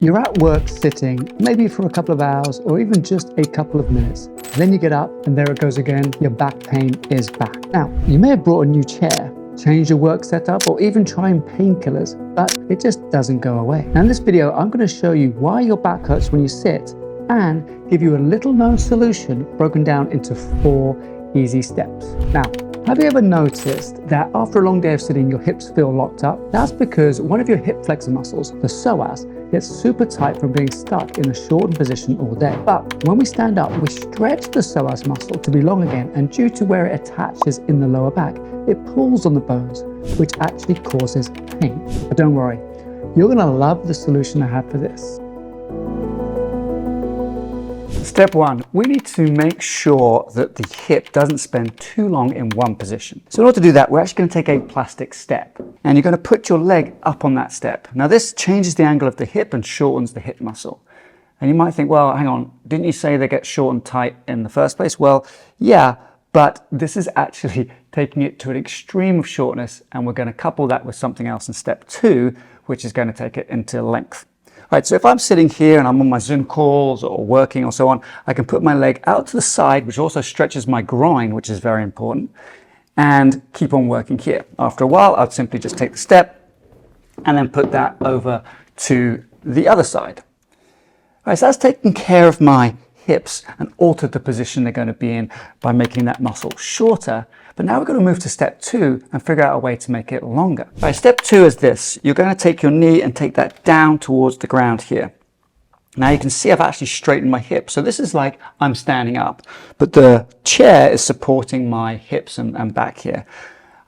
You're at work sitting, maybe for a couple of hours or even just a couple of minutes. Then you get up and there it goes again, your back pain is back. Now, you may have brought a new chair, changed your work setup, or even trying painkillers, but it just doesn't go away. Now in this video, I'm going to show you why your back hurts when you sit and give you a little known solution broken down into 4 easy steps. Now, have you ever noticed that after a long day of sitting, your hips feel locked up? That's because one of your hip flexor muscles, the psoas, gets super tight from being stuck in a shortened position all day. But when we stand up, we stretch the psoas muscle to be long again, and due to where it attaches in the lower back, it pulls on the bones, which actually causes pain. But don't worry, you're gonna love the solution I have for this. Step 1, we need to make sure that the hip doesn't spend too long in one position. So in order to do that, we're actually going to take a plastic step, and you're going to put your leg up on that step. Now this changes the angle of the hip and shortens the hip muscle. And you might think, well, hang on, didn't you say they get short and tight in the first place? Well, yeah, but this is actually taking it to an extreme of shortness, and we're going to couple that with something else in step 2, which is going to take it into length. Right, so if I'm sitting here and I'm on my Zoom calls or working or so on, I can put my leg out to the side, which also stretches my groin, which is very important, and keep on working here. After a while, I'd simply just take the step and then put that over to the other side. All right, so that's taking care of my hips and altered the position they're going to be in by making that muscle shorter. But now we're going to move to step 2 and figure out a way to make it longer. Right, step 2 is this. You're going to take your knee and take that down towards the ground here. Now you can see I've actually straightened my hips. So this is like I'm standing up, but the chair is supporting my hips and back here.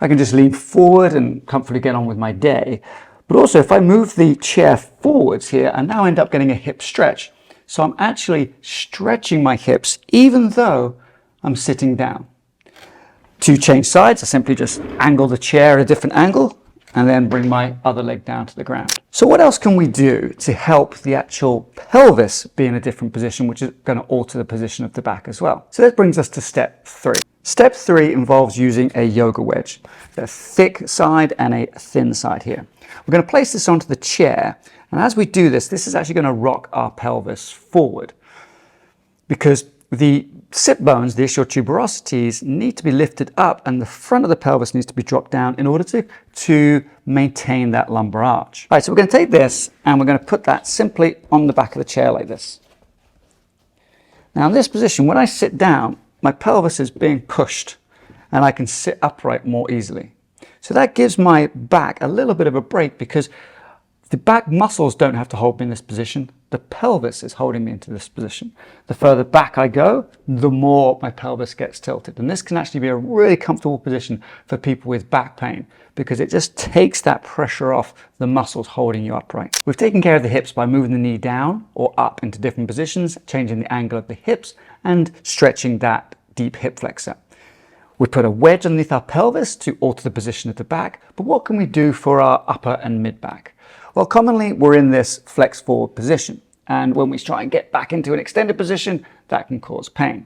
I can just lean forward and comfortably get on with my day. But also if I move the chair forwards here, I now end up getting a hip stretch. So I'm actually stretching my hips even though I'm sitting down. To change sides, I simply just angle the chair at a different angle and then bring my other leg down to the ground. So what else can we do to help the actual pelvis be in a different position, which is going to alter the position of the back as well? So that brings us to step 3. Step 3 involves using a yoga wedge, a thick side and a thin side here. We're going to place this onto the chair, and as we do this, this is actually going to rock our pelvis forward, because the sit bones, the ischial tuberosities, need to be lifted up and the front of the pelvis needs to be dropped down in order to maintain that lumbar arch. Right, so we're going to take this and we're going to put that simply on the back of the chair like this. Now in this position, when I sit down, my pelvis is being pushed and I can sit upright more easily. So that gives my back a little bit of a break, because the back muscles don't have to hold me in this position. The pelvis is holding me into this position. The further back I go, the more my pelvis gets tilted. And this can actually be a really comfortable position for people with back pain, because it just takes that pressure off the muscles holding you upright. We've taken care of the hips by moving the knee down or up into different positions, changing the angle of the hips and stretching that deep hip flexor. We put a wedge underneath our pelvis to alter the position of the back, but what can we do for our upper and mid back? Well, commonly we're in this flex forward position, and when we try and get back into an extended position, that can cause pain.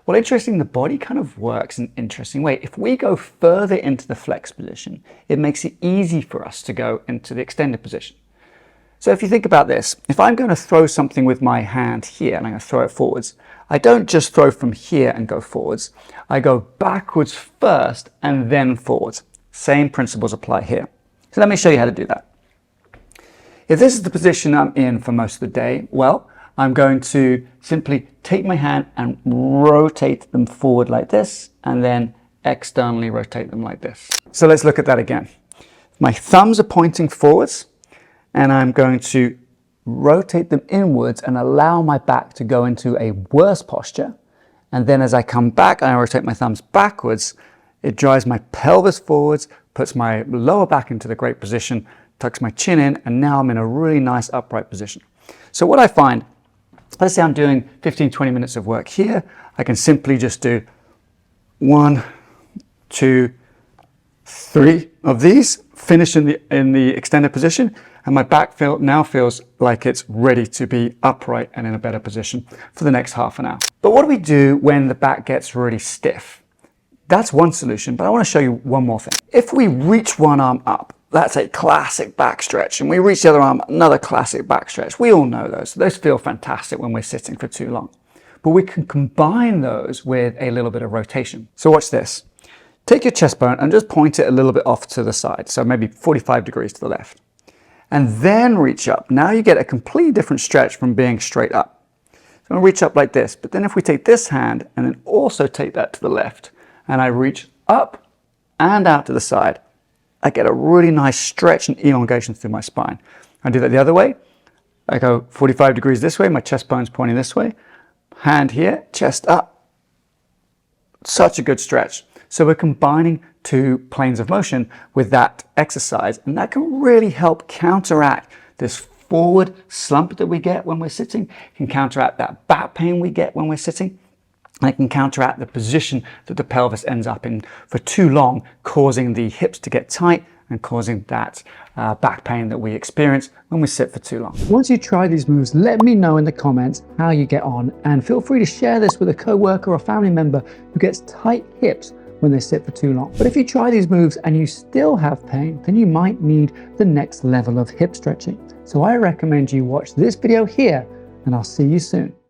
Well, interesting, the body kind of works in an interesting way. If we go further into the flex position, it makes it easy for us to go into the extended position. So if you think about this, if I'm going to throw something with my hand here and I'm going to throw it forwards, I don't just throw from here and go forwards. I go backwards first and then forwards. Same principles apply here. So let me show you how to do that. If this is the position I'm in for most of the day, well, I'm going to simply take my hand and rotate them forward like this, and then externally rotate them like this. So let's look at that again. My thumbs are pointing forwards, and I'm going to rotate them inwards and allow my back to go into a worse posture. And then as I come back and I rotate my thumbs backwards, it drives my pelvis forwards, puts my lower back into the great position, tucks my chin in, and now I'm in a really nice upright position. So what I find, let's say I'm doing 15-20 minutes of work here, I can simply just do 1, 2, 3 of these, finish in the extended position, and my back now feels like it's ready to be upright and in a better position for the next half an hour. But what do we do when the back gets really stiff? That's one solution, but I want to show you one more thing. If we reach one arm up That's a classic back stretch. And we reach the other arm, another classic back stretch. We all know those. Those feel fantastic when we're sitting for too long. But we can combine those with a little bit of rotation. So watch this. Take your chest bone and just point it a little bit off to the side. So maybe 45 degrees to the left. And then reach up. Now you get a completely different stretch from being straight up. So I'm going to reach up like this. But then if we take this hand and then also take that to the left, and I reach up and out to the side, I get a really nice stretch and elongation through my spine. I do that the other way. I go 45 degrees this way, my chest bone's pointing this way. Hand here, chest up. Such a good stretch. So we're combining two planes of motion with that exercise, and that can really help counteract this forward slump that we get when we're sitting. It can counteract that back pain we get when we're sitting. And it can counteract the position that the pelvis ends up in for too long, causing the hips to get tight and causing that back pain that we experience when we sit for too long. Once you try these moves, let me know in the comments how you get on, and feel free to share this with a coworker or family member who gets tight hips when they sit for too long. But if you try these moves and you still have pain, then you might need the next level of hip stretching. So I recommend you watch this video here, and I'll see you soon.